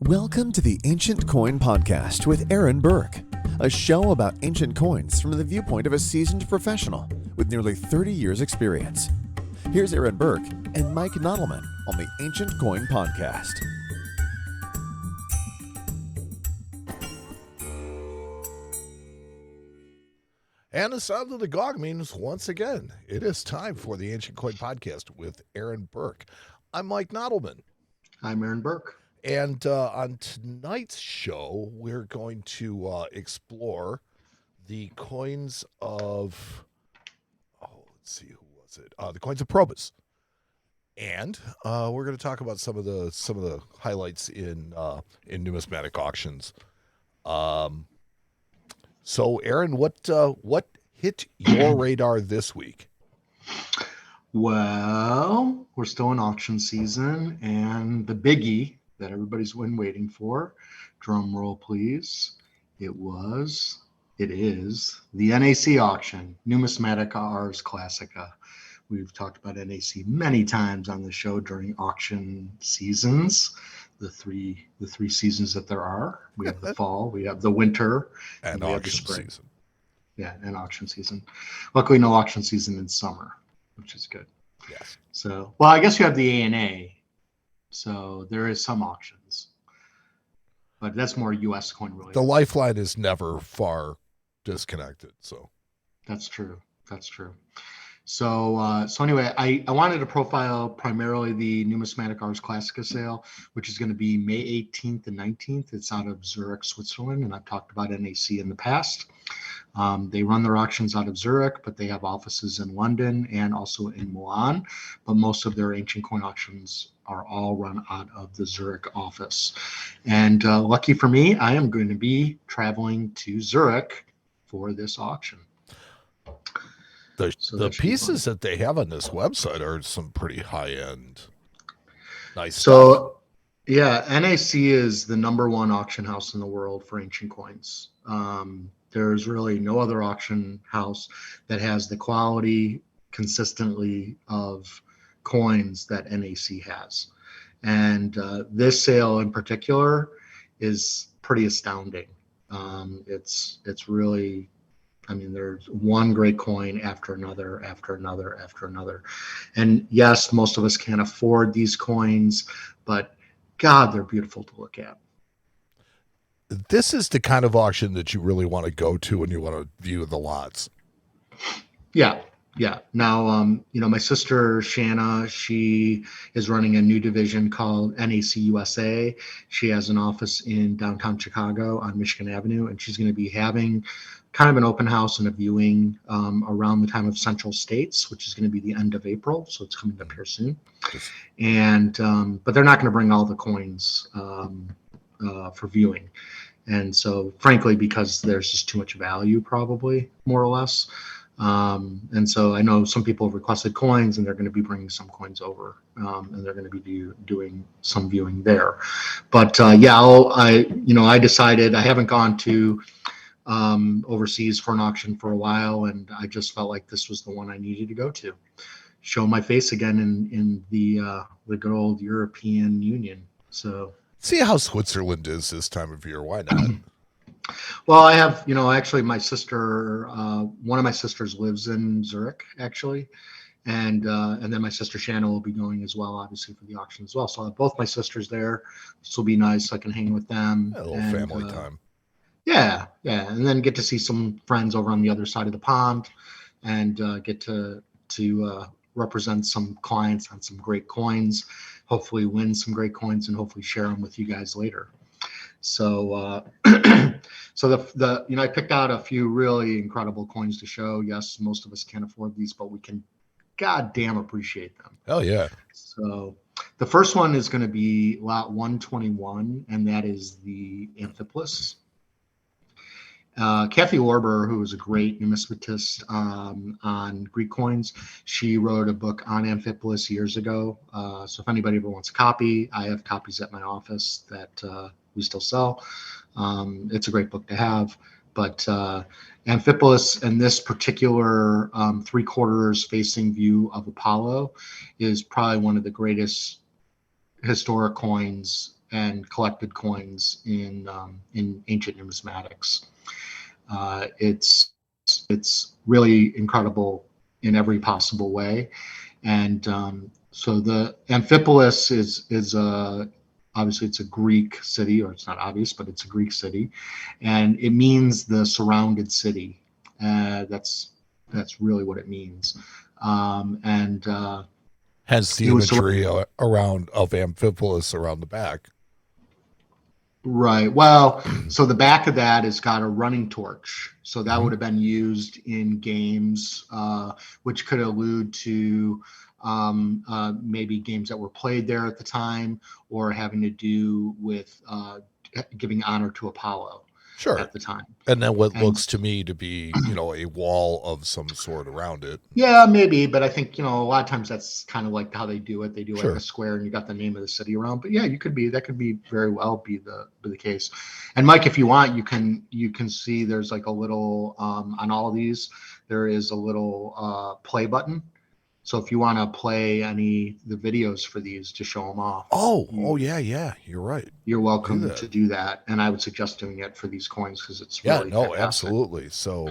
Welcome to the Ancient Coin Podcast with Aaron Berk, a show about ancient coins from the viewpoint of a seasoned professional with nearly 30 years' experience. Here's Aaron Berk and Mike Nodelman on the Ancient Coin Podcast. And the sound of the gong means once again, it is time for the Ancient Coin Podcast with Aaron Berk. I'm Mike Nodelman. I'm Aaron Berk. And on tonight's show, we're going to explore the coins of, let's see, who was it? The coins of Probus. And we're going to talk about some of the highlights in numismatic auctions. So, Aaron, what hit your radar this week? Well, we're still in auction season, and the biggie that everybody's been waiting for, drum roll please, it is the NAC auction, Numismatica Ars Classica. We've talked about NAC many times on the show during auction seasons. The three seasons that there are. We have the fall, we have the winter, and we auction have the spring. Season. Yeah, and auction season. Luckily, no auction season in summer, which is good. Yes. So, well, I guess you have the ANA, so there is some auctions, but that's more U.S. coin related. The lifeline is never far disconnected, so. That's true. So anyway, I wanted to profile primarily the Numismatic Ars Classica sale, which is going to be May 18th and 19th. It's out of Zurich, Switzerland, and I've talked about NAC in the past. They run their auctions out of Zurich, but they have offices in London and also in Milan. But most of their ancient coin auctions are all run out of the Zurich office. And lucky for me, I am going to be traveling to Zurich for this auction. The pieces that they have on this website are some pretty high-end, nice stuff. So, yeah, NAC is the number one auction house in the world for ancient coins. There's really no other auction house that has the quality consistently of coins that NAC has. And this sale in particular is pretty astounding. It's really... I mean, there's one great coin after another. And yes, most of us can't afford these coins, but God, they're beautiful to look at. This is the kind of auction that you really want to go to when you want to view the lots. Yeah. Now, my sister Shanna, she is running a new division called NAC USA. She has an office in downtown Chicago on Michigan Avenue, and she's going to be having kind of an open house and a viewing around the time of Central States, which is going to be the end of April. So it's coming up here soon. And but they're not going to bring all the coins for viewing. And so, frankly, because there's just too much value, probably, more or less. And so I know some people have requested coins, and they're going to be bringing some coins over, and they're going to be doing some viewing there. But I decided I haven't gone to overseas for an auction for a while, and I just felt like this was the one I needed to go to, show my face again in the good old European Union. So see how Switzerland is this time of year. Why not? Well, I have, actually my sister, one of my sisters lives in Zurich, actually. And then my sister Shanna will be going as well, obviously, for the auction as well. So I have both my sisters there. This will be nice. So I can hang with them. A little family time. Yeah. And then get to see some friends over on the other side of the pond and get to represent some clients on some great coins, hopefully win some great coins, and hopefully share them with you guys later. So, I picked out a few really incredible coins to show. Yes, most of us can't afford these, but we can goddamn appreciate them. Oh, yeah. So the first one is going to be lot 121, and that is the Amphipolis. Kathy Lorber, who is a great numismatist on Greek coins, she wrote a book on Amphipolis years ago. So if anybody ever wants a copy, I have copies at my office that we still sell. It's a great book to have. But Amphipolis and this particular 3/4 facing view of Apollo is probably one of the greatest historic coins and collected coins in ancient numismatics. It's really incredible in every possible way, and so the Amphipolis is obviously it's a Greek city, or it's not obvious, but it's a Greek city, and it means the surrounded city. That's really what it means, and hence the imagery around of Amphipolis around the back. Right. Well, so the back of that has got a running torch. So that would have been used in games, which could allude to maybe games that were played there at the time, or having to do with giving honor to Apollo at the time. And then what looks to me to be, a wall of some sort around it. Yeah, maybe. But I think, a lot of times that's kind of like how they do it. They do like a square and you got the name of the city around. But yeah, that could be very well be the case. And Mike, if you want, you can see there's like a little on all of these, there is a little play button. So if you want to play the videos for these to show them off. Yeah, you're right. You're welcome to do that. And I would suggest doing it for these coins because it's really fantastic. Absolutely. So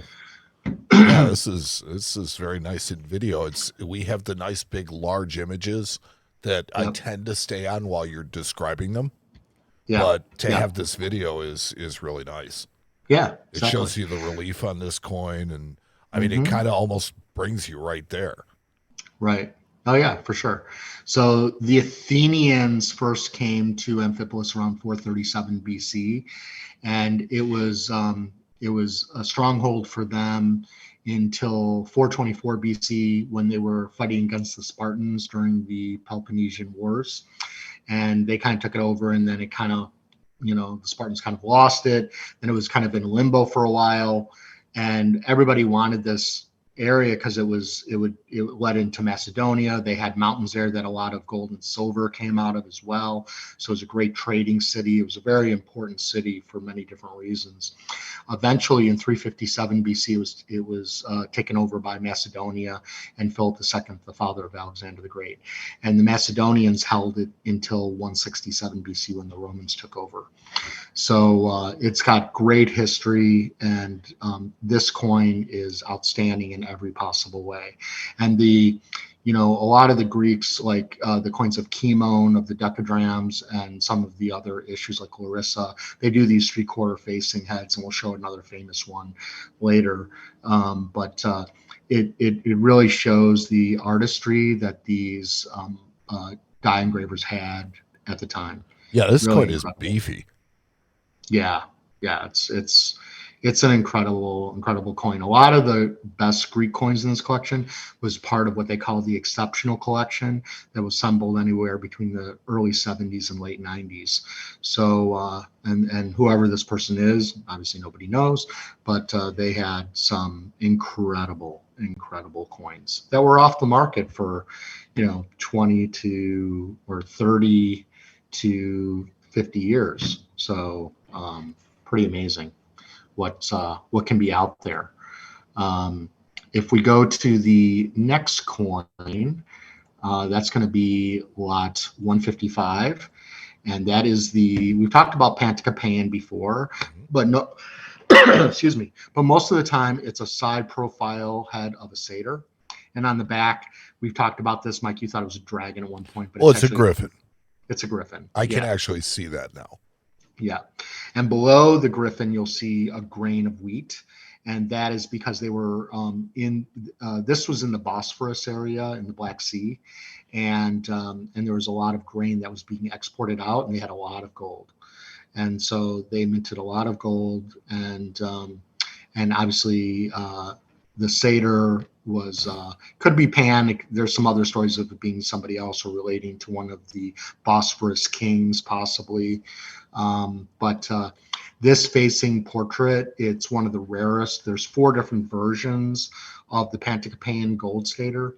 yeah, this is very nice in video. We have the nice big large images that I tend to stay on while you're describing them. Yeah. But to have this video is really nice. Yeah. It shows you the relief on this coin, and I mean it kind of almost brings you right there. Right. Oh yeah, for sure. So the Athenians first came to Amphipolis around 437 BC, and it was a stronghold for them until 424 BC when they were fighting against the Spartans during the Peloponnesian Wars, and they kind of took it over, and then it kind of, the Spartans kind of lost it. Then it was kind of in limbo for a while, and everybody wanted this area because it led into Macedonia. They had mountains there that a lot of gold and silver came out of as well. So it was a great trading city. It was a very important city for many different reasons. Eventually, in 357 BC, it was taken over by Macedonia and Philip II, the father of Alexander the Great. And the Macedonians held it until 167 BC when the Romans took over. So it's got great history, and this coin is outstanding in every possible way. And a lot of the Greeks, like the coins of Chemon, of the decadrams, and some of the other issues like Larissa, they do these three-quarter facing heads, and we'll show another famous one later. But it really shows the artistry that these die engravers had at the time. Yeah, this coin is beefy. Yeah, it's an incredible coin. A lot of the best Greek coins in this collection was part of what they call the exceptional collection that was assembled anywhere between the early 70s and late 90s. So, and whoever this person is, obviously nobody knows, but they had some incredible coins that were off the market for, 20 to or 30 to 50 years. So, pretty amazing what can be out there. If we go to the next coin, that's going to be lot 155, and that is we've talked about Pantikapan before, but no, excuse me, but most of the time it's a side profile head of a satyr, and on the back we've talked about this. Mike, you thought it was a dragon at one point, but it's a griffin. It's a griffin. I can actually see that now. Yeah. And below the griffin, you'll see a grain of wheat. And that is because they were this was in the Bosphorus area in the Black Sea. And there was a lot of grain that was being exported out, and they had a lot of gold. And so they minted a lot of gold. And obviously the satyr was could be Pan. There's some other stories of it being somebody else or relating to one of the Bosphorus kings, possibly. But this facing portrait, it's one of the rarest. There's 4 different versions of the Pantikapan gold satyr,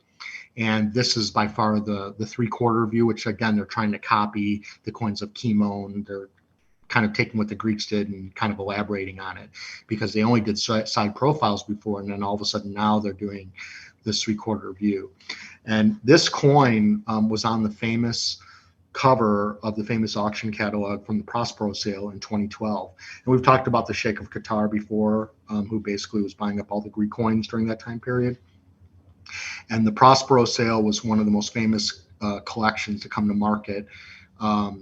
and this is by far the 3/4 view, which again they're trying to copy the coins of Chemon. They're kind of taking what the Greeks did and kind of elaborating on it, because they only did side profiles before, and then all of a sudden now they're doing this 3/4 view. And this coin was on the famous cover of the famous auction catalog from the Prospero sale in 2012. And we've talked about the Sheikh of Qatar before, who basically was buying up all the Greek coins during that time period. And the Prospero sale was one of the most famous collections to come to market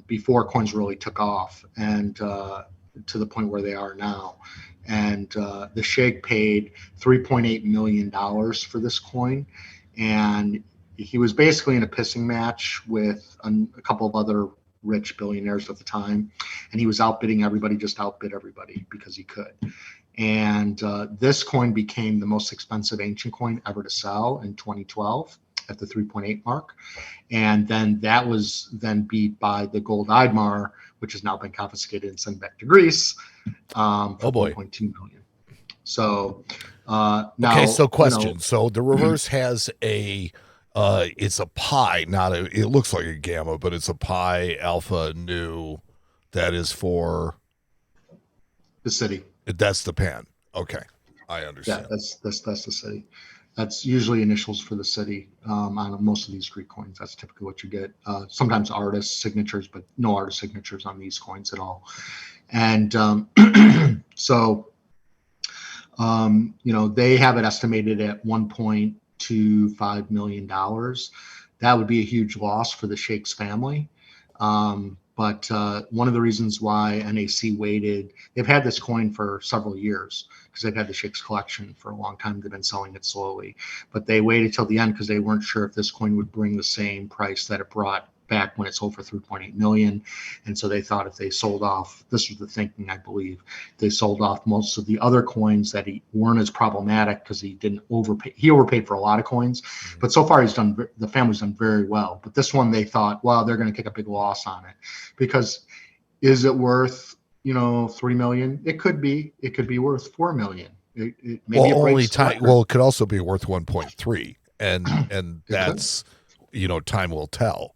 before coins really took off, and to the point where they are now. And the Sheikh paid $3.8 million for this coin. And he was basically in a pissing match with a couple of other rich billionaires at the time. And he was outbidding everybody, just outbid everybody because he could. And this coin became the most expensive ancient coin ever to sell in 2012 at the 3.8 mark. And then that was then beat by the gold Eidmar, which has now been confiscated and sent back to Greece for 1.2 million. So now, okay, so question. You know, so the reverse has it's a pi, it looks like a gamma, but it's a pi alpha nu that is for the city. That's the pan. Okay, I understand. Yeah, that's the city. That's usually initials for the city on most of these Greek coins. That's typically what you get. Sometimes artist signatures, but no artist signatures on these coins at all. And so, you know, they have it estimated at $1.25 million. That would be a huge loss for the Sheikh's family. But one of the reasons why NAC waited, they've had this coin for several years because they've had the Sheikh's collection for a long time. They've been selling it slowly, but they waited till the end because they weren't sure if this coin would bring the same price that it brought back when it sold for 3.8 million. And so they thought if they sold off, this was the thinking, I believe, they sold off most of the other coins that weren't as problematic because he didn't overpay. He overpaid for a lot of coins, but so far the family's done very well. But this one, they thought, well, they're going to take a big loss on it because is it worth, you know, 3 million? It could be worth 4 million. It could also be worth 1.3, and that's, you know, time will tell.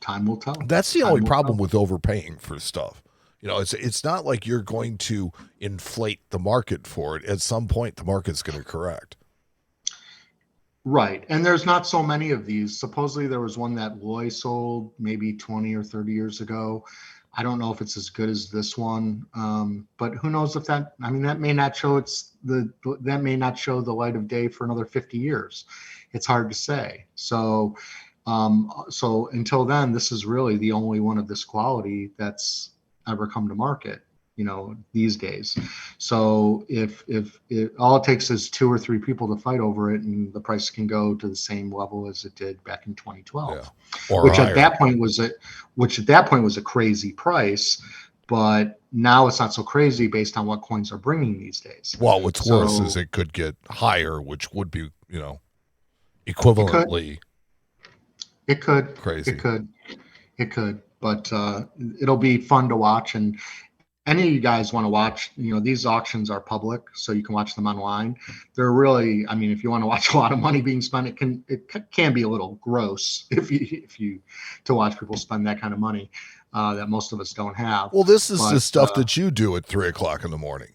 Time will tell. That's the only problem with overpaying for stuff. You know, it's not like you're going to inflate the market for it. At some point, the market's going to correct. Right. And there's not so many of these. Supposedly there was one that Loy sold maybe 20 or 30 years ago. I don't know if it's as good as this one. But who knows if that may not show that may not show the light of day for another 50 years. It's hard to say. So until then, this is really the only one of this quality that's ever come to market, you know, these days. So if all it takes is 2 or 3 people to fight over it, and the price can go to the same level as it did back in 2012, which at that point was a crazy price. But now it's not so crazy based on what coins are bringing these days. Well, what's worse is it could get higher, which would be, you know, equivalently. It could. Crazy. It could. But it'll be fun to watch. And any of you guys want to watch, you know, these auctions are public, so you can watch them online. They're really, I mean, if you want to watch a lot of money being spent, it can be a little gross if you to watch people spend that kind of money that most of us don't have. Well, this is the stuff that you do at 3:00 in the morning.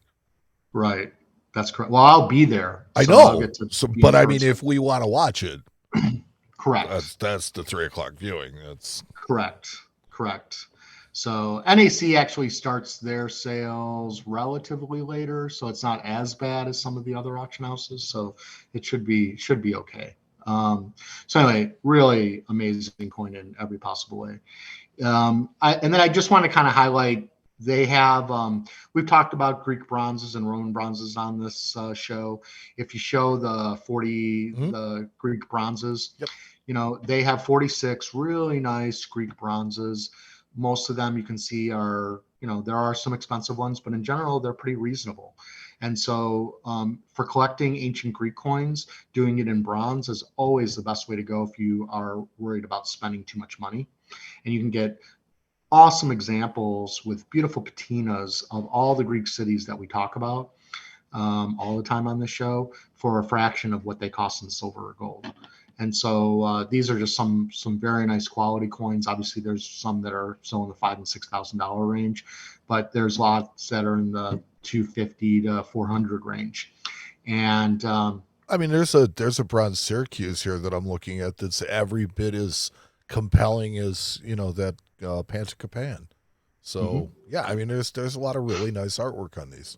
Right. That's correct. Well, I'll be there. I know. But I mean, if we want to watch it. Correct. That's the 3:00 viewing. That's correct. So NAC actually starts their sales relatively later, so it's not as bad as some of the other auction houses. So it should be okay. So anyway, really amazing coin in every possible way. And then I just want to kind of highlight. They have, we've talked about Greek bronzes and Roman bronzes on this show. If you show the 40, the Greek bronzes, you know, they have 46 really nice Greek bronzes. Most of them you can see are, you know, there are some expensive ones, but in general, they're pretty reasonable. And so for collecting ancient Greek coins, doing it in bronze is always the best way to go if you are worried about spending too much money. And you can get awesome examples with beautiful patinas of all the Greek cities that we talk about all the time on the show for a fraction of what they cost in silver or gold. And so these are just some very nice quality coins. Obviously, there's some that are still in the $5,000 and $6,000 range, but there's lots that are in the $250 to $400 range. And I mean, there's a bronze Syracuse here that I'm looking at that's every bit as compelling as that Pantacapan. So yeah, I mean, there's a lot of really nice artwork on these.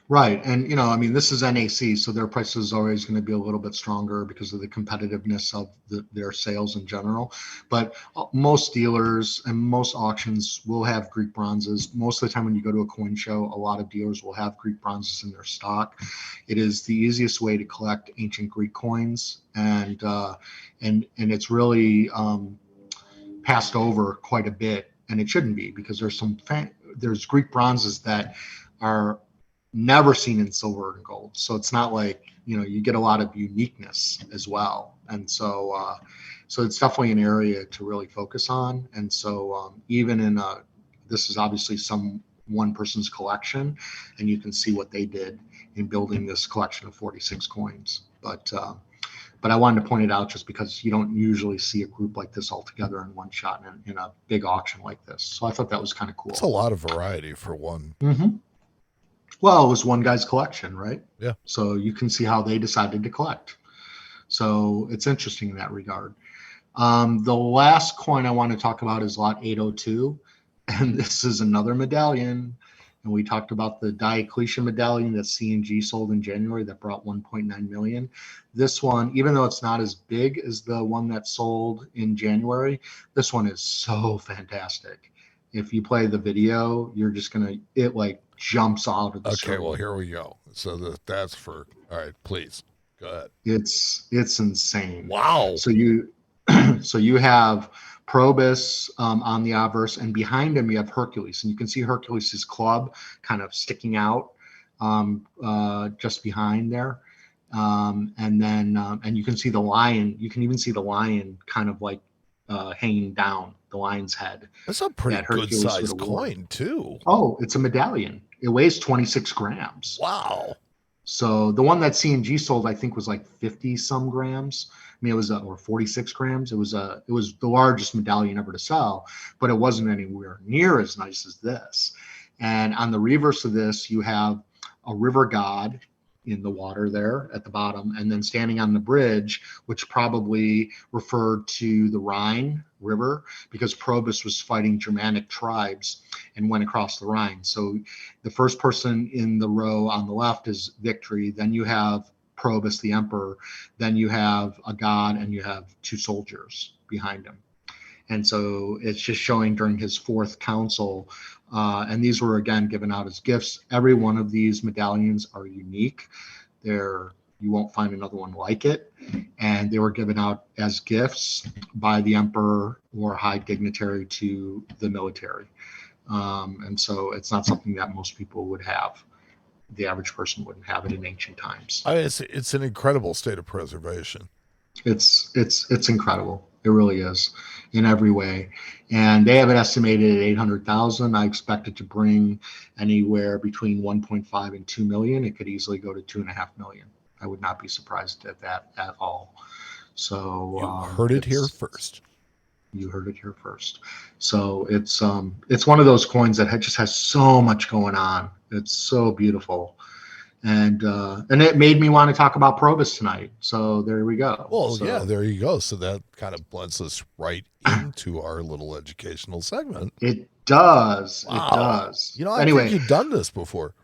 Right. And, I mean, this is NAC, so their price is always going to be a little bit stronger because of the competitiveness of their sales in general. But most dealers and most auctions will have Greek bronzes. Most of the time when you go to a coin show, a lot of dealers will have Greek bronzes in their stock. It is the easiest way to collect ancient Greek coins. And it's really passed over quite a bit. And it shouldn't be, because there's Greek bronzes that are never seen in silver and gold. So it's not like, you get a lot of uniqueness as well. And so it's definitely an area to really focus on. And so even this is obviously one person's collection, and you can see what they did in building this collection of 46 coins. But I wanted to point it out just because you don't usually see a group like this all together in one shot in a big auction like this. So I thought that was kind of cool. It's a lot of variety for one. Mm-hmm. Well, it was one guy's collection, right? Yeah. So you can see how they decided to collect. So it's interesting in that regard. The last coin I want to talk about is lot 802. And this is another medallion. And we talked about the Diocletian medallion that C&G sold in January that brought 1.9 million. This one, even though it's not as big as the one that sold in January, this one is so fantastic. If you play the video, you're just it like jumps out of the screen. Okay, well, here we go. So that's all right, please go ahead. It's insane. Wow. So you have Probus on the obverse, and behind him you have Hercules, and you can see Hercules' club kind of sticking out just behind there. And you can see the lion. You can even see the lion kind of like hanging down, the lion's head. That's a pretty good sized coin too. Oh, it's a medallion. It weighs 26 grams. Wow. So the one that C&G sold, I think, was like 50 some grams. I mean, it was or 46 grams. It was the largest medallion ever to sell, but it wasn't anywhere near as nice as this. And on the reverse of this, you have a river god in the water there at the bottom, and then standing on the bridge, which probably referred to the Rhine River, because Probus was fighting Germanic tribes and went across the Rhine. So the first person in the row on the left is Victory. Then you have Probus, the emperor. Then you have a god, and you have two soldiers behind him. And so it's just showing during his fourth council. And these were, again, given out as gifts. Every one of these medallions are unique. You won't find another one like it. And they were given out as gifts by the emperor or high dignitary to the military. And so it's not something that most people would have. The average person wouldn't have it in ancient times. It's an incredible state of preservation. It's incredible. It really is, in every way. And they have it estimated at 800,000. I expect it to bring anywhere between 1.5 and 2 million. It could easily go to 2.5 million. I would not be surprised at that at all. So you heard it here first. You heard it here first. So it's one of those coins that just has so much going on. It's so beautiful. And it made me want to talk about Probus tonight. So there we go. Well, yeah, there you go. So that kind of blends us right into our little educational segment. It does. Wow. It does. I think you've done this before.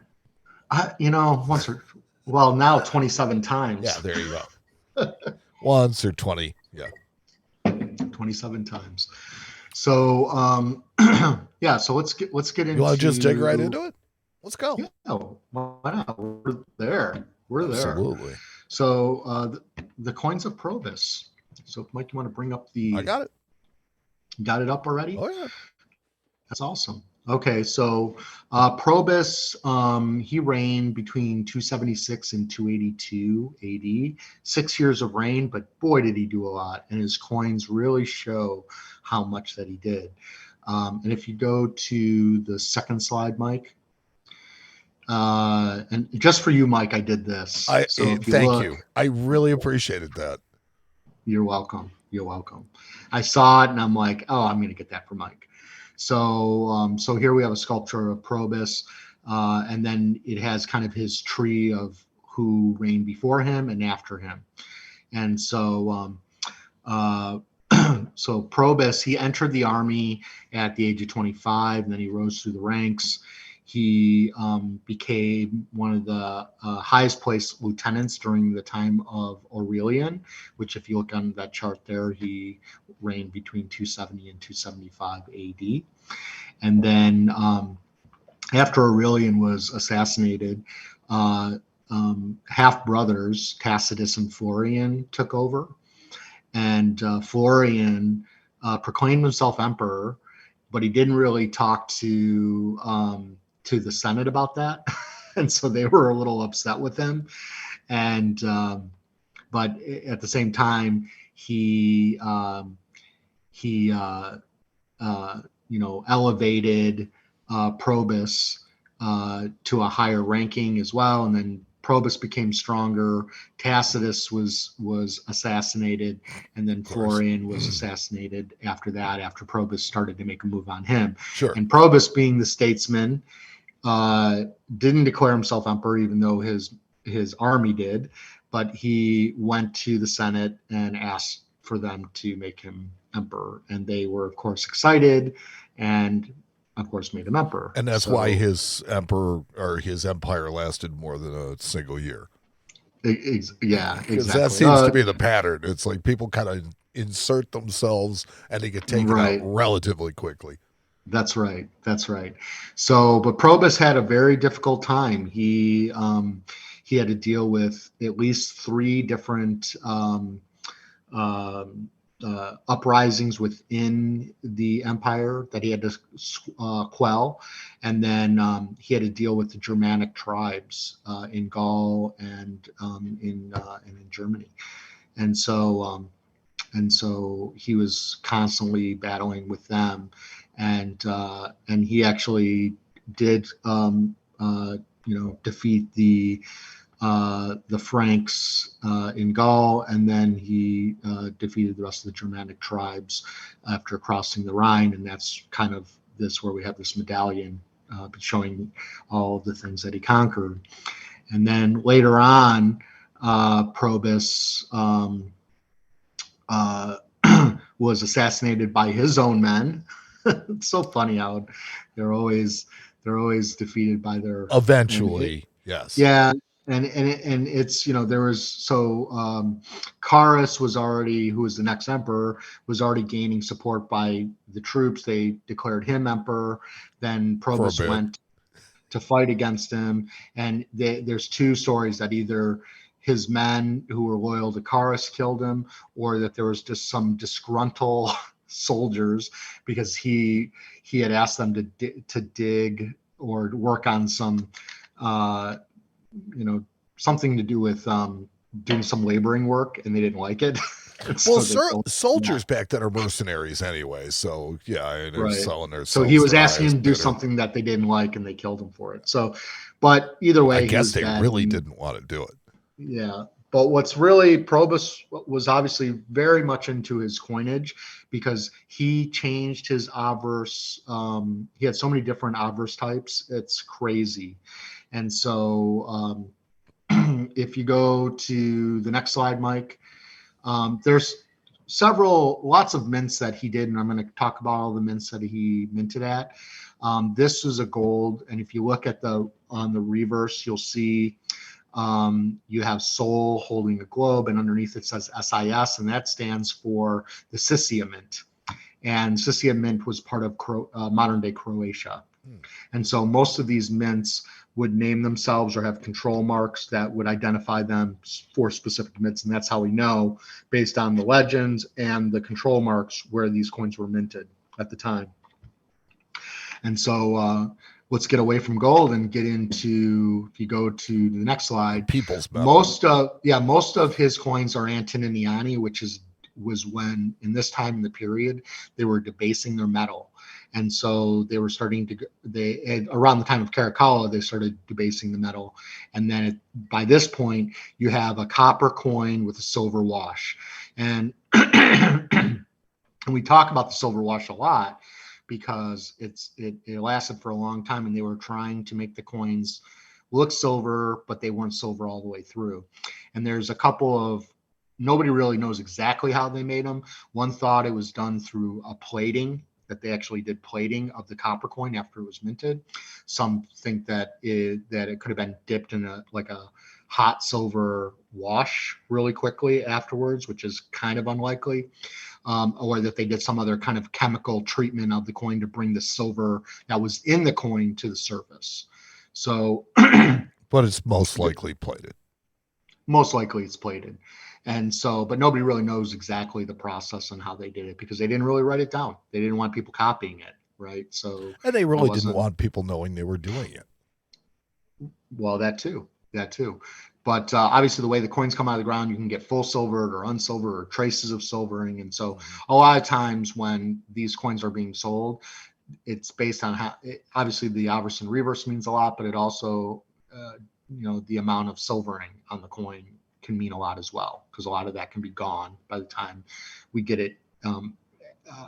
Now 27 times. Yeah, there you go. Once or 20. Yeah. 27 times. So yeah, so let's get into. You want to just dig right into it? Let's go. Yeah, why not? We're there. Absolutely. So the coins of Probus. So Mike, you want to bring up I got it. Got it up already? Oh yeah. That's awesome. Okay, so Probus, he reigned between 276 and 282 AD. 6 years of reign, but boy, did he do a lot. And his coins really show how much that he did. And if you go to the second slide, Mike, and just for you, Mike, I did this. Thank you. I really appreciated that. You're welcome. You're welcome. I saw it and I'm like, oh, I'm going to get that for Mike. So here we have a sculpture of Probus, and then it has kind of his tree of who reigned before him and after him. And so so Probus, he entered the army at the age of 25, and then he rose through the ranks. He became one of the highest placed lieutenants during the time of Aurelian, which if you look on that chart there, he reigned between 270 and 275 AD. And then after Aurelian was assassinated, half brothers Tacitus and Florian took over, and Florian proclaimed himself emperor, but he didn't really talk to the Senate about that, and so they were a little upset with him. And but at the same time, he elevated Probus to a higher ranking as well, and then Probus became stronger. Tacitus was assassinated, and then Florian was assassinated after that, after Probus started to make a move on him. Sure. And Probus, being the statesman, didn't declare himself emperor, even though his army did, but he went to the Senate and asked for them to make him emperor, and they were of course excited, and of course made him emperor. And that's why his empire lasted more than a single year. Yeah, exactly. That seems to be the pattern. It's like people kind of insert themselves and they get taken out relatively quickly. That's right. So, but Probus had a very difficult time. He had to deal with at least 3 different uprisings within the empire that he had to quell, and then he had to deal with the Germanic tribes in Gaul and in Germany, and so he was constantly battling with them, and he actually did defeat the Franks in Gaul, and then he defeated the rest of the Germanic tribes after crossing the Rhine, and that's kind of this where we have this medallion showing all of the things that he conquered. And then later on, Probus was assassinated by his own men. It's so funny how they're always defeated by their eventually. Yes. Yeah. And it's, there was, Carus was already, who was the next emperor, was already gaining support by the troops. They declared him emperor. Then Probus went to fight against him. And there's 2 stories that either his men who were loyal to Carus killed him, or that there was just some disgruntled soldiers because he had asked them to dig or work on some something to do with doing some laboring work, and they didn't like it. Well, soldiers back then are mercenaries anyway, so yeah, they're selling their. So he was asking him to do something that they didn't like, and they killed him for it. So, but either way, I guess they really didn't want to do it. Yeah, but what's really, Probus was obviously very much into his coinage, because he changed his obverse. He had so many different obverse types; it's crazy. And so if you go to the next slide, Mike, there's lots of mints that he did, and I'm going to talk about all the mints that he minted at. This is a gold, and if you look at on the reverse, you'll see you have Sol holding a globe, and underneath it says SIS, and that stands for the Siscia mint. And Siscia mint was part of modern-day Croatia. And so most of these mints would name themselves or have control marks that would identify them for specific mints. And that's how we know, based on the legends and the control marks, where these coins were minted at the time. And so let's get away from gold and get into, if you go to the next slide, people's metal. Most of his coins are Antoniniani, which was when, in this time in the period, they were debasing their metal. And so they were starting to, around the time of Caracalla, they started debasing the metal. And then by this point, you have a copper coin with a silver wash. And, and we talk about the silver wash a lot because it lasted for a long time, and they were trying to make the coins look silver, but they weren't silver all the way through. And there's a couple of nobody really knows exactly how they made them. One thought it was done through a plating, that they actually did plating of the copper coin after it was minted. Some think that it could have been dipped in a hot silver wash really quickly afterwards, which is kind of unlikely, or that they did some other kind of chemical treatment of the coin to bring the silver that was in the coin to the surface. So, but it's most likely plated. Most likely it's plated. And so, but nobody really knows exactly the process and how they did it because they didn't really write it down. They didn't want people copying it, right? So, and they really didn't want people knowing they were doing it. Well, that too. But obviously, the way the coins come out of the ground, you can get full silvered or unsilvered or traces of silvering. And so, a lot of times when these coins are being sold, it's based on how. Obviously, the obverse and reverse means a lot, but it also, the amount of silvering on the coin can mean a lot as well, because a lot of that can be gone by the time we get it out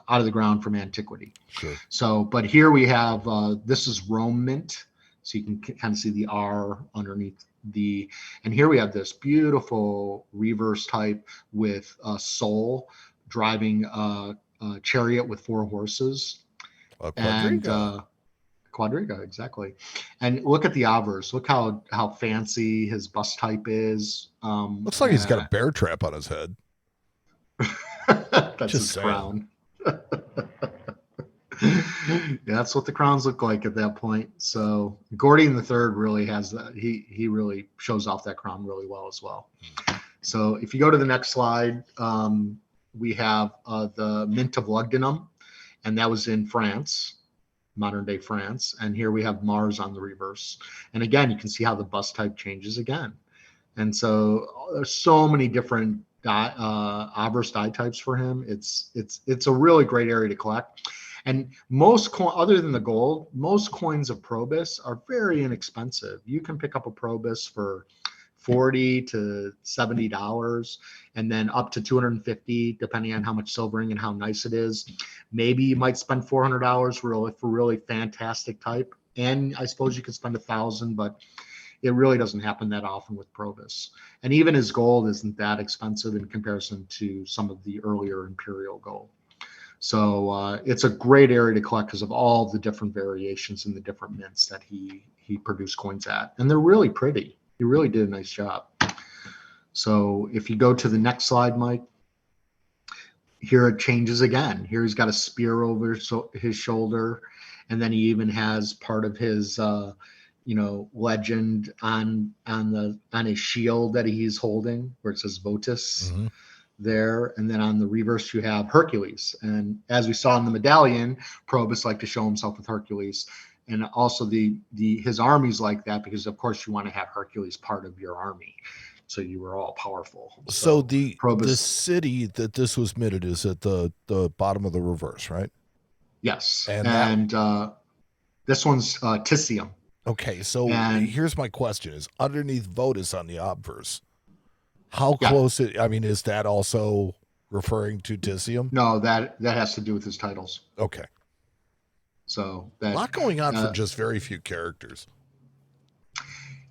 of the ground from antiquity. Sure. So, but here we have this is Rome mint, so you can kind of see the R underneath and here we have this beautiful reverse type with a soul driving a chariot with 4 horses. A quadriga. And quadriga, exactly. And look at the obverse. Look how fancy his bust type is. Looks like he's got a bear trap on his head. That's Just his saying. crown. Yeah, that's what the crowns look like at that point. So Gordian III really has that. He really shows off that crown really well as well. So if you go to the next slide, we have the Mint of Lugdunum, and that was in France, modern day France. And here we have Mars on the reverse. And again, you can see how the bust type changes again. And so there's so many different obverse die types for him. It's a really great area to collect. And other than the gold, most coins of Probus are very inexpensive. You can pick up a Probus for $40 to $70, and then up to $250, depending on how much silvering and how nice it is. Maybe you might spend $400 for really fantastic type, and I suppose you could spend $1,000, but it really doesn't happen that often with Probus. And even his gold isn't that expensive in comparison to some of the earlier imperial gold. So it's a great area to collect because of all the different variations and the different mints that he produced coins at. And they're really pretty. He really did a nice job. So if you go to the next slide, Mike, here it changes again. Here he's got a spear over his shoulder. And then he even has part of his, legend on his shield that he's holding where it says Votus. Mm-hmm. There, and then on the reverse you have Hercules, and as we saw in the medallion, Probus liked to show himself with Hercules, and also his armies like that because of course you want to have Hercules part of your army, so you were all powerful. So the city that this was minted is at the bottom of the reverse, right? Yes, and this one's Titium. Okay, so here's my question: is underneath Votus on the obverse? How close is that also referring to Titium? No, that has to do with his titles. Okay. So a lot going on for just very few characters.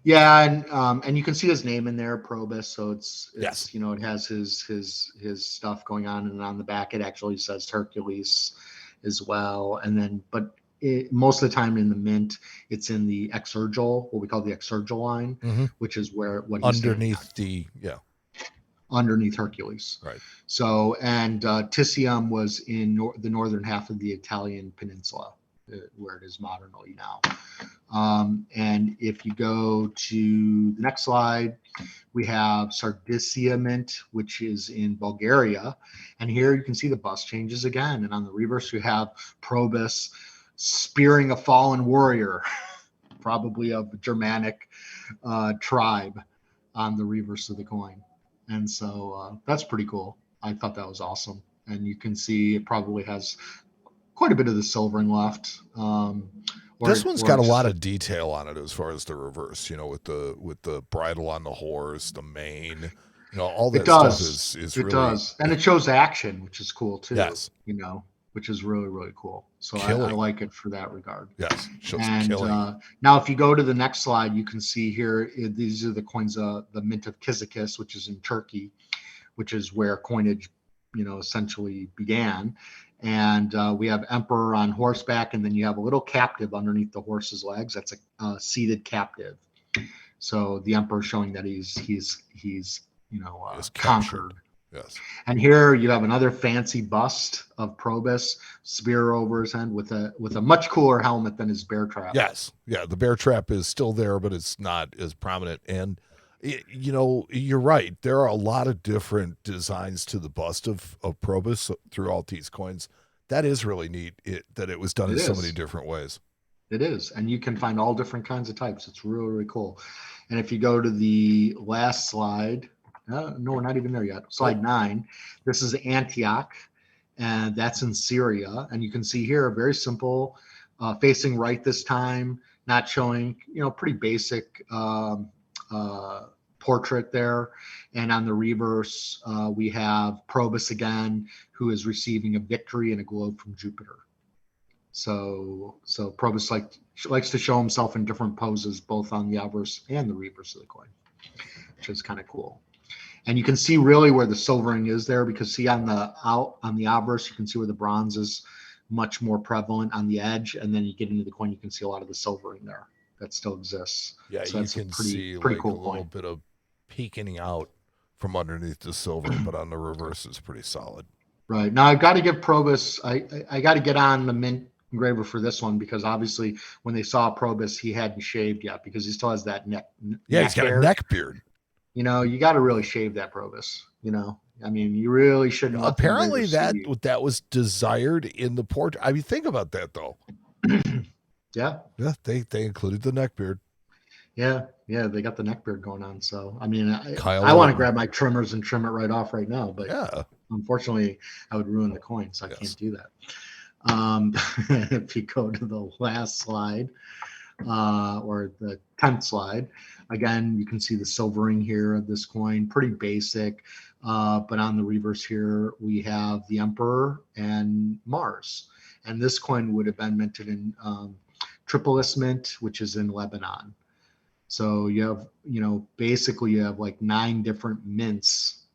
Yeah, and you can see his name in there, Probus. So it's yes. It has his stuff going on, and on the back it actually says Hercules as well. And then, but most of the time in the mint, it's in the exurgal, what we call the exurgal line, mm-hmm. which is what he's underneath underneath Hercules. Right. So, and Titium was in the northern half of the Italian peninsula, where it is modernly now. And if you go to the next slide, we have Sardicia mint, which is in Bulgaria. And here you can see the bust changes again. And on the reverse, you have Probus spearing a fallen warrior, probably of a Germanic tribe, on the reverse of the coin. And so that's pretty cool. I thought that was awesome. And you can see it probably has quite a bit of the silvering left. This one's got a lot of detail on it as far as the reverse, with the bridle on the horse, the mane, all that stuff is really. It does. And it shows action, which is cool too. Yes. Which is really, really cool. So I like it for that regard. Yes. Shows and killing. Now if you go to the next slide, you can see here, these are the coins, the Mint of Kyzikis, which is in Turkey, which is where coinage, essentially began. And we have emperor on horseback, and then you have a little captive underneath the horse's legs. That's a seated captive. So the emperor showing that he's conquered. Yes. And here you have another fancy bust of Probus, spear over his head with a much cooler helmet than his bear trap. Yes. Yeah, the bear trap is still there, but it's not as prominent. And you're right. There are a lot of different designs to the bust of Probus throughout these coins. That is really neat that it was done in so many different ways. It is. And you can find all different kinds of types. It's really, really cool. And if you go to the last slide, no, we're not even there yet. Slide 9. This is Antioch, and that's in Syria. And you can see here, very simple, facing right this time, not showing, pretty basic portrait there. And on the reverse, we have Probus again, who is receiving a victory and a globe from Jupiter. So Probus likes to show himself in different poses, both on the obverse and the reverse of the coin, which is kind of cool. And you can see really where the silvering is there, because see on the obverse, you can see where the bronze is much more prevalent on the edge. And then you get into the coin, you can see a lot of the silvering there that still exists. Yeah, so you can see pretty cool a little bit of peeking out from underneath the silver, but on the reverse is pretty solid. Right. Now I've got to give Probus, I got to get on the mint engraver for this one, because obviously when they saw Probus, he hadn't shaved yet, because he still has that neck. Yeah, he's got a neck beard. You got to really shave that Probus. I mean, you really shouldn't. Apparently that was desired in the portrait. I mean, think about that though. Yeah. Yeah, they included the neck beard. Yeah, they got the neck beard going on. So I mean, I want to grab my trimmers and trim it right off right now, but unfortunately, I would ruin the coin, so I can't do that. If you go to the last slide, or the 10th slide, again, you can see the silvering here of this coin, pretty basic. But on the reverse here, we have the Emperor and Mars. And this coin would have been minted in Tripolis Mint, which is in Lebanon. So you have, basically you have like 9 different mints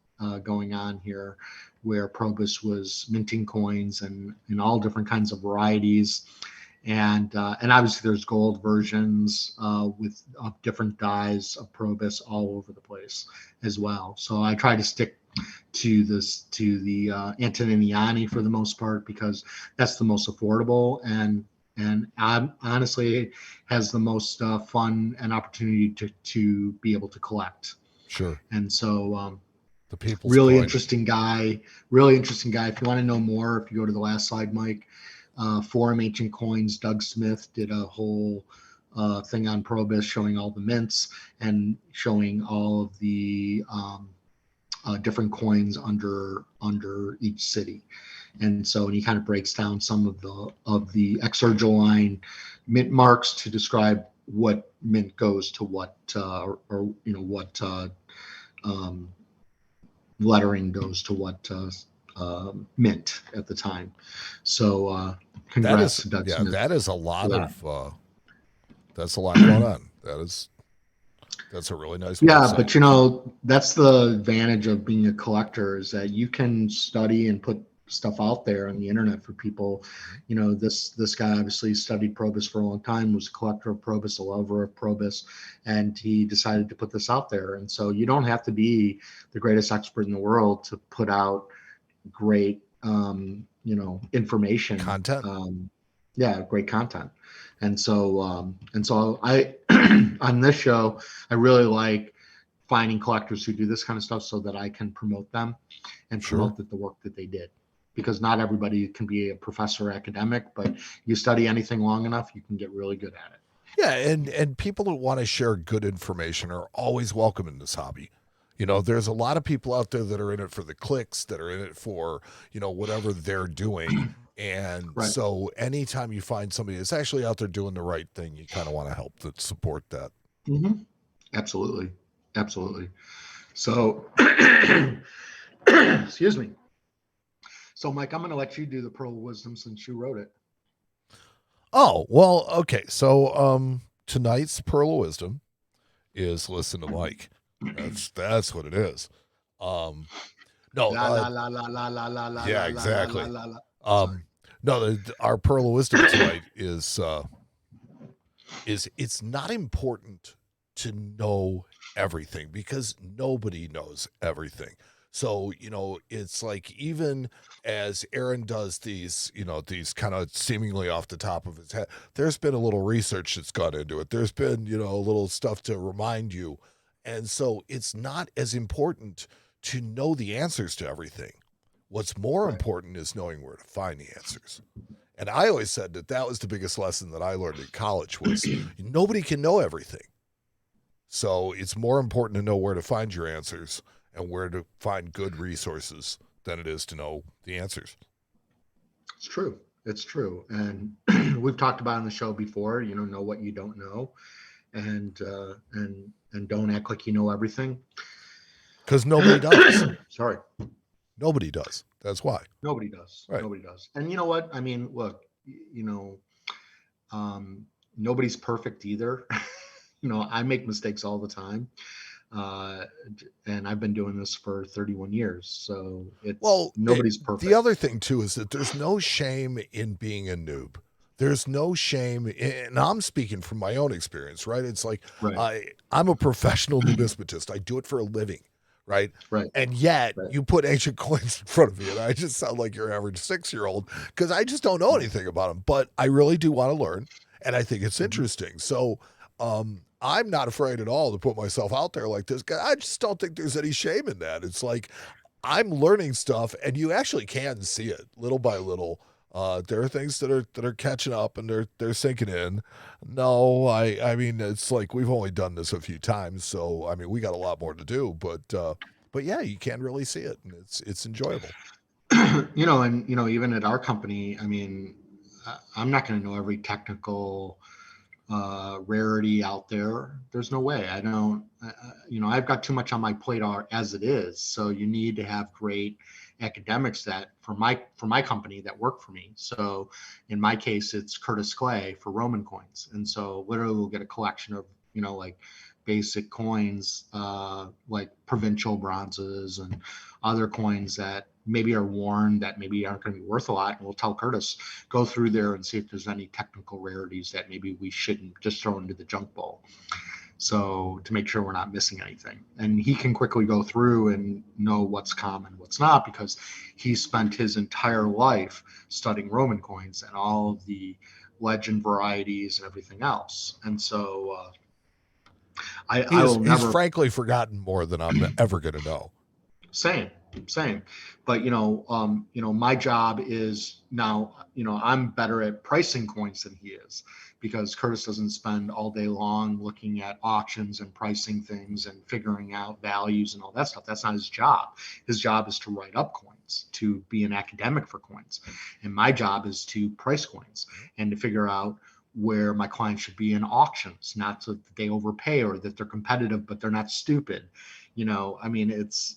going on here, where Probus was minting coins and in all different kinds of varieties. And obviously there's gold versions with different dyes of Probus all over the place as well. So I try to stick to the Antoniniani for the most part, because that's the most affordable and honestly has the most fun and opportunity to be able to collect. Sure. And so the people's really coin. interesting guy. If you want to know more, if you go to the last slide, Mike, Forum Ancient Coins, Doug Smith did a whole thing on Probus showing all the mints and showing all of the different coins under each city. And he kind of breaks down some of the exurgaline mint marks to describe what mint goes to what, what lettering goes to what mint at the time. So congrats to Doug Smith. That is a lot of that's a lot going on. That's a really nice website. But that's the advantage of being a collector, is that you can study and put stuff out there on the internet for people. This guy obviously studied Probus for a long time, was a collector of Probus, a lover of Probus, and he decided to put this out there. And so you don't have to be the greatest expert in the world to put out great information, content. Great content. And so I on this show, I really like finding collectors who do this kind of stuff so that I can promote them and promote the work that they did, because not everybody can be a professor or academic, but you study anything long enough, you can get really good at it. Yeah, and people who want to share good information are always welcome in this hobby. There's a lot of people out there that are in it for the clicks, that are in it for, whatever they're doing. And so anytime you find somebody that's actually out there doing the right thing, you kind of want to help to support that. Mm-hmm. Absolutely. So, excuse me. So, Mike, I'm going to let you do the Pearl of Wisdom since you wrote it. Oh, well, okay. So tonight's Pearl of Wisdom is listen to Mike. That's what it is. No, La la la la la la la la yeah, la la la la exactly. la la. Sorry. No, our pearl of wisdom tonight is it's not important to know everything because nobody knows everything. So, it's like even as Aaron does these kind of seemingly off the top of his head, there's been a little research that's gone into it. There's been, a little stuff to remind you. And so it's not as important to know the answers to everything. What's more Right. important is knowing where to find the answers. And I always said that was the biggest lesson that I learned in college was nobody can know everything. So it's more important to know where to find your answers and where to find good resources than it is to know the answers. It's true. It's true. And we've talked about on the show before, know what you don't know, and don't act like you know everything. Because nobody does. Sorry. Nobody does. That's why. Nobody does. Right. Nobody does. And you know what? I mean, look, nobody's perfect either. I make mistakes all the time. And I've been doing this for 31 years. So nobody's perfect. The other thing too is that there's no shame in being a noob. There's no shame, and I'm speaking from my own experience, right? It's like Right. I'm a professional numismatist. I do it for a living, right? Right. And yet Right. you put ancient coins in front of me, and I just sound like your average 6-year-old because I just don't know anything about them. But I really do want to learn, and I think it's interesting. So I'm not afraid at all to put myself out there like this. I just don't think there's any shame in that. It's like I'm learning stuff, and you actually can see it little by little. There are things that are catching up and they're sinking in. No, I mean it's like we've only done this a few times, so I mean we got a lot more to do. But yeah, you can really see it, and it's enjoyable. And even at our company, I mean, I'm not going to know every technical rarity out there. There's no way. I don't. I've got too much on my plate as it is. So you need to have great academics that for my company that work for me. So in my case, it's Curtis Clay for Roman coins, and so literally we'll get a collection of like basic coins, like provincial bronzes and other coins that maybe are worn that maybe aren't going to be worth a lot. And we'll tell Curtis, go through there and see if there's any technical rarities that maybe we shouldn't just throw into the junk bowl. So to make sure we're not missing anything. And he can quickly go through and know what's common, what's not, because he spent his entire life studying Roman coins and all of the legend varieties and everything else. And so he's frankly forgotten more than I'm ever going to know. Same. But my job is now, I'm better at pricing coins than he is, because Curtis doesn't spend all day long looking at auctions and pricing things and figuring out values and all that stuff. That's not his job. His job is to write up coins, to be an academic for coins. And my job is to price coins and to figure out where my clients should be in auctions, not so that they overpay or that they're competitive, but they're not stupid. I mean, it's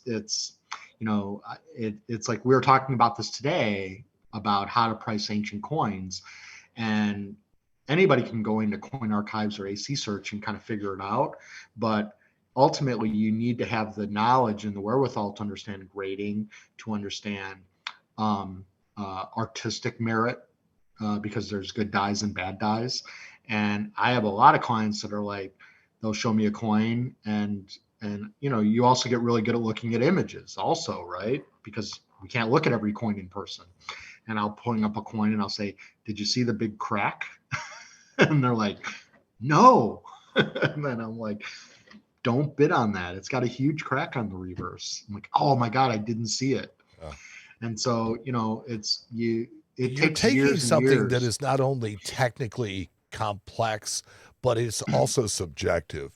like we were talking about this today about how to price ancient coins, and anybody can go into Coin Archives or AC Search and kind of figure it out. But ultimately, you need to have the knowledge and the wherewithal to understand grading, to understand artistic merit, because there's good dies and bad dies. And I have a lot of clients that are like, they'll show me a coin and you also get really good at looking at images also, right? Because we can't look at every coin in person. And I'll put up a coin and I'll say, did you see the big crack? And they're like, no. And then I'm like, don't bid on that. It's got a huge crack on the reverse. I'm like, oh my God, I didn't see it. And so, it takes taking years and something years. that is not only technically complex, but it's also subjective.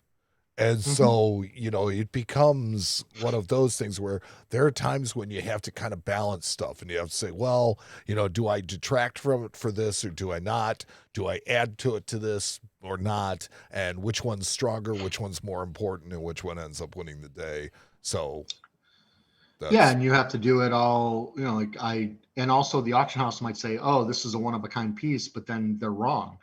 And so, it becomes one of those things where there are times when you have to kind of balance stuff and you have to say, well, do I detract from it for this or do I not? Do I add to it to this or not? And which one's stronger, which one's more important, and which one ends up winning the day? So and you have to do it all, and also the auction house might say, oh, this is a one of a kind piece, but then they're wrong.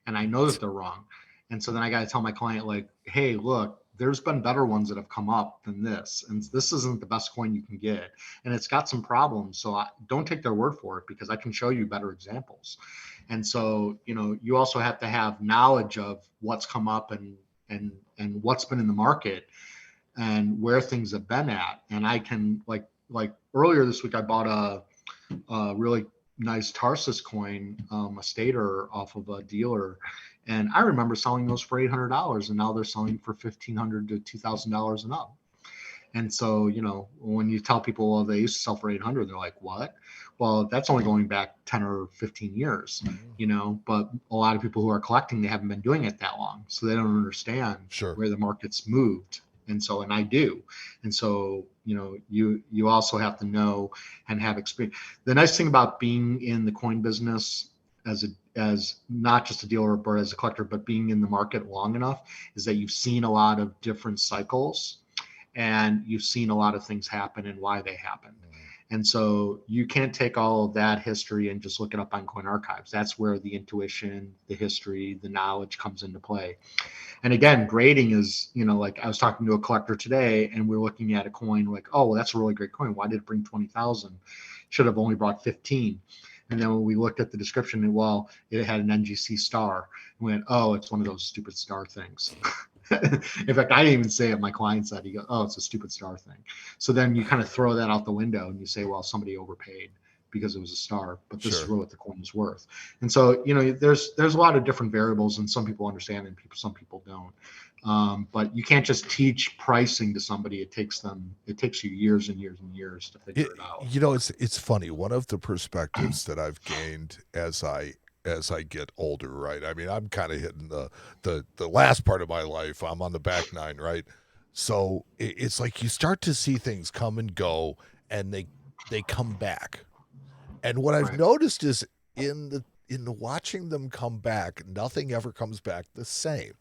And I know that they're wrong. And so then I got to tell my client, like, hey, look, there's been better ones that have come up than this, and this isn't the best coin you can get, and it's got some problems. So don't take their word for it, because I can show you better examples. And so, you also have to have knowledge of what's come up and what's been in the market and where things have been at. And I can, like earlier this week, I bought a really nice Tarsus coin, a stater off of a dealer. And I remember selling those for $800, and now they're selling for $1,500 to $2,000 and up. And so, when you tell people, well, they used to sell for 800, they're like, what? Well, that's only going back 10 or 15 years, but a lot of people who are collecting, they haven't been doing it that long. So they don't understand where the market's moved. And I do. And so, you also have to know and have experience. The nice thing about being in the coin business as not just a dealer but as a collector, but being in the market long enough, is that you've seen a lot of different cycles, and you've seen a lot of things happen and why they happen. And so you can't take all of that history and just look it up on Coin Archives. That's where the intuition, the history, the knowledge comes into play. And again, grading is, like I was talking to a collector today, and we're looking at a coin like, oh, well, that's a really great coin. Why did it bring 20,000? Should have only brought 15. And then when we looked at the description, it had an NGC star. We went, oh, it's one of those stupid star things. In fact, I didn't even say it. My client said, he goes, oh, it's a stupid star thing. So then you kind of throw that out the window and you say, well, somebody overpaid because it was a star, but this is what the coin is worth. And so, there's a lot of different variables, and some people understand and some people don't. But you can't just teach pricing to somebody. It takes you years and years and years to figure it out. It's funny. One of the perspectives that I've gained as I get older, right? I mean, I'm kind of hitting the last part of my life. I'm on the back nine, right? So it's like you start to see things come and go, and they come back. And what I've noticed is in the watching them come back, nothing ever comes back the same.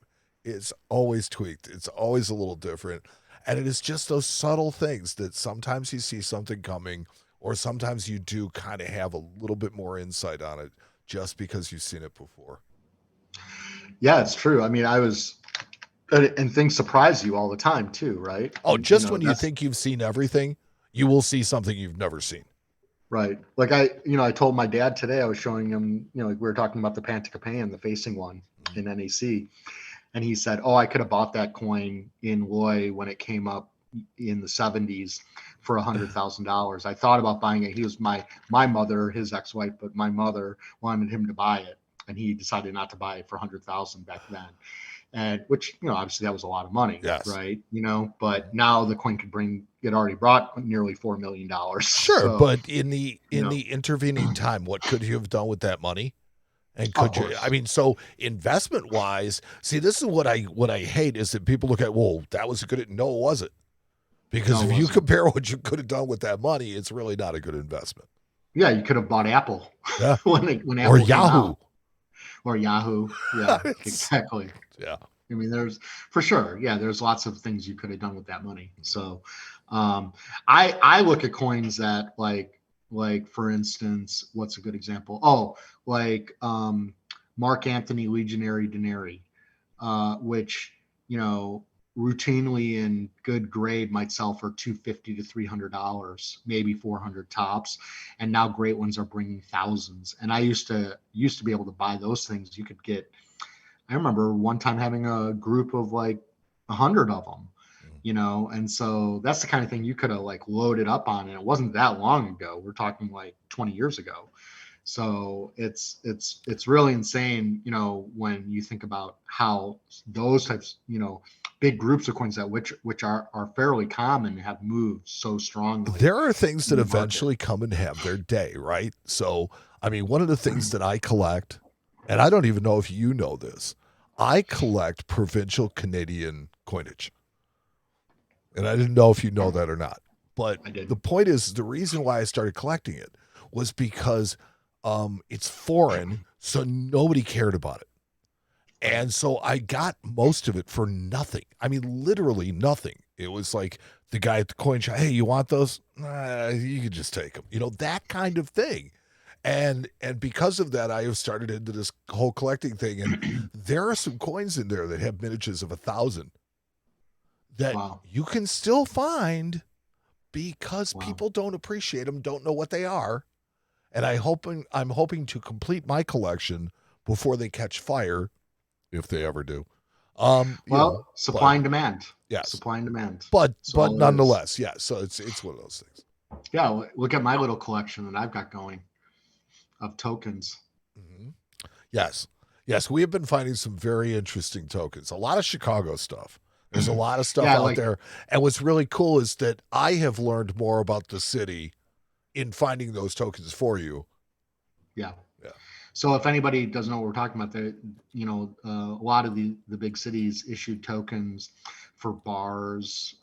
It's always tweaked. It's always a little different. And it is just those subtle things that sometimes you see something coming, or sometimes you do kind of have a little bit more insight on it just because you've seen it before. Yeah, it's true. I mean, and things surprise you all the time too, right? Oh, just when you think you've seen everything, you will see something you've never seen. Right. Like I told my dad today, I was showing him, we were talking about the Panticapayan, the facing one in NAC. And he said, oh, I could have bought that coin in Loy when it came up in the 70s for $100,000. I thought about buying it. He was my mother, his ex-wife, but my mother wanted him to buy it. And he decided not to buy it for $100,000 back then. And which, obviously that was a lot of money, right? But now the coin it already brought nearly $4 million. Sure. So, but in the intervening time, what could you have done with that money? And could you, I mean, so investment wise, see, this is what I hate is that people look at, well, that was a good, no, it wasn't. Because if you compare what you could have done with that money, it's really not a good investment. Yeah. You could have bought Apple when Apple or Yahoo. Or Yahoo. Yeah, exactly. Yeah. I mean, there's for sure. Yeah. There's lots of things you could have done with that money. So I look at coins that like for instance, what's a good example? Oh, like Mark Antony Legionary Denari, which, routinely in good grade might sell for $250 to $300, maybe $400 tops. And now great ones are bringing thousands. And I used to be able to buy those things. You could get, I remember one time having a group of like 100 of them. And so that's the kind of thing you could have like loaded up on, and it wasn't that long ago. We're talking like 20 years ago. So it's really insane, when you think about how those types, big groups of coins that which are fairly common have moved so strongly. There are things that eventually come and have their day, right? So, I mean, one of the things that I collect, and I don't even know if you know this, I collect provincial Canadian coinage. And I didn't know if you know that or not. But the point is, the reason why I started collecting it was because it's foreign, so nobody cared about it. And so I got most of it for nothing. I mean, literally nothing. It was like the guy at the coin shop, hey, you want those? You could just take them. That kind of thing. And because of that, I have started into this whole collecting thing. And there are some coins in there that have miniatures of 1,000. that Wow. you can still find because Wow. people don't appreciate them, don't know what they are. And I'm hoping to complete my collection before they catch fire, if they ever do. Well, supply but, and demand. yes. Supply and demand. But So all it is. nonetheless, yeah. So it's one of those things. Yeah, look at my little collection that I've got going of tokens. Mm-hmm. Yes. We have been finding some very interesting tokens. A lot of Chicago stuff. There's a lot of stuff out there. And what's really cool is that I have learned more about the city in finding those tokens for you. Yeah. Yeah. So if anybody doesn't know what we're talking about, a lot of the big cities issued tokens for bars,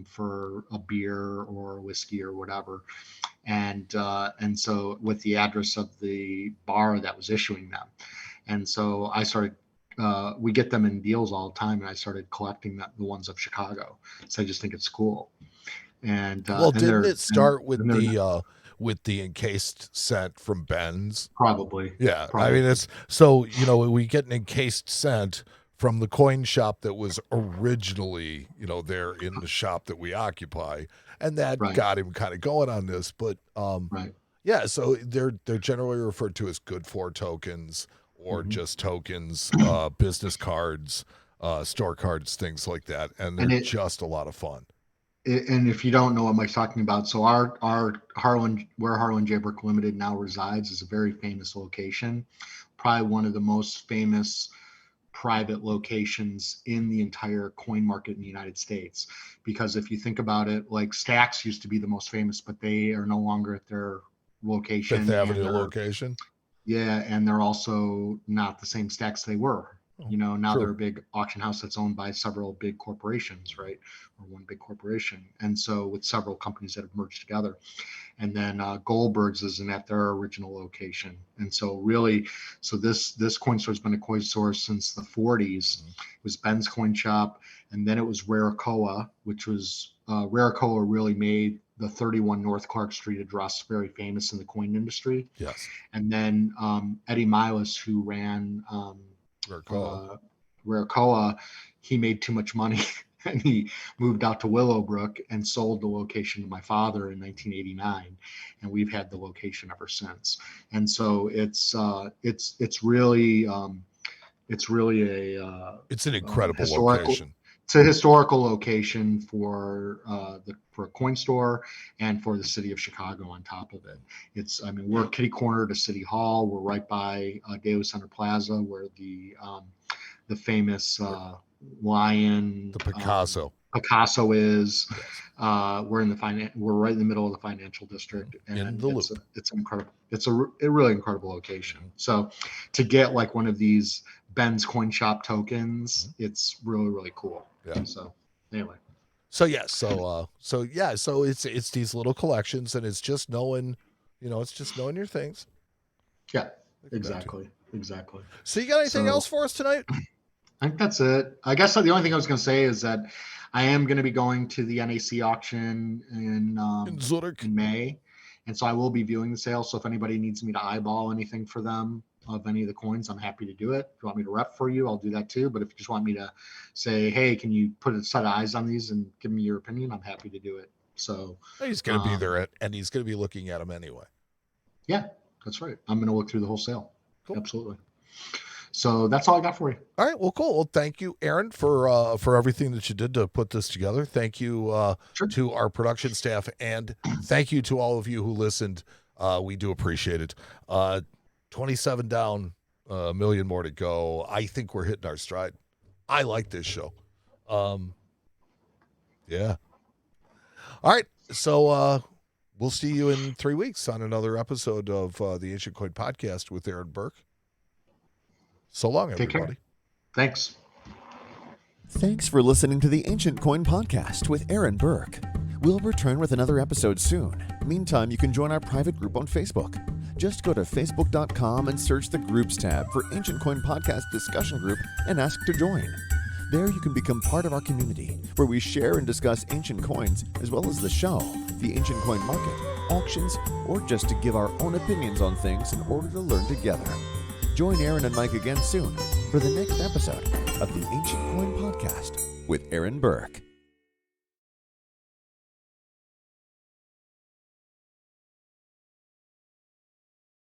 for a beer or whiskey or whatever. And so with the address of the bar that was issuing them. And so I started, we get them in deals all the time, and I started collecting the ones of Chicago. So I just think it's cool. And didn't it start with the encased scent from Ben's? Probably. Yeah. Probably. I mean, it's so, we get an encased scent from the coin shop that was originally, there in the shop that we occupy. And that got him kind of going on this. But yeah, so they're generally referred to as good for tokens or just tokens, business cards, store cards, things like that. And they're just a lot of fun. And if you don't know what Mike's talking about, so our Harlan, where Harlan J. Berk Limited now resides, is a very famous location, probably one of the most famous private locations in the entire coin market in the United States. Because if you think about it, like Stax used to be the most famous, but they are no longer at their location. Fifth Avenue location. Yeah, and they're also not the same Stax they were. Now they're a big auction house that's owned by several big corporations, right? Or one big corporation. And so with several companies that have merged together. And then Goldberg's isn't at their original location. And so really, this coin store has been a coin store since the 40s. It was Ben's Coin Shop. And then it was Raracoa, which was, Raracoa really made the 31 North Clark Street address very famous in the coin industry. Yes. And then Eddie Milas, who ran Raracoa, he made too much money and he moved out to Willowbrook and sold the location to my father in 1989, and we've had the location ever since. And so it's really it's an incredible location. It's a historical location for a coin store and for the city of Chicago on top of it. We're kitty corner to City Hall. We're right by Daly Center Plaza, where the famous lion, the Picasso is. We're right in the middle of the financial district, and in the loop. It's incredible. It's a really incredible location. So to get like one of these Ben's Coin Shop tokens, it's really, really cool. Yeah. So anyway. So it's these little collections, and it's just knowing, your things. Yeah, exactly. So you got anything else for us tonight? I think that's it. I guess the only thing I was going to say is that I am going to be going to the NAC auction in Zurich in May, and so I will be viewing the sale. So if anybody needs me to eyeball anything for them of any of the coins, I'm happy to do it. If you want me to rep for you, I'll do that too. But if you just want me to say, hey, can you put a set of eyes on these and give me your opinion, I'm happy to do it. So he's going to be there, and he's going to be looking at them anyway. Yeah, that's right. I'm going to look through the whole sale. Cool. Absolutely. So that's all I got for you. All right. Well, cool. Well, thank you, Aaron, for everything that you did to put this together. Thank you to our production staff, and thank you to all of you who listened. We do appreciate it. 27 down, a million more to go. I think we're hitting our stride. I like this show. Yeah. All right. So we'll see you in 3 weeks on another episode of the Ancient Coin Podcast with Aaron Berk. So long, everybody. Take care. Thanks. Thanks for listening to the Ancient Coin Podcast with Aaron Berk. We'll return with another episode soon. Meantime, you can join our private group on Facebook. Just go to facebook.com and search the Groups tab for Ancient Coin Podcast Discussion Group and ask to join. There you can become part of our community, where we share and discuss ancient coins, as well as the show, the ancient coin market, auctions, or just to give our own opinions on things in order to learn together. Join Aaron and Mike again soon for the next episode of the Ancient Coin Podcast with Aaron Berk.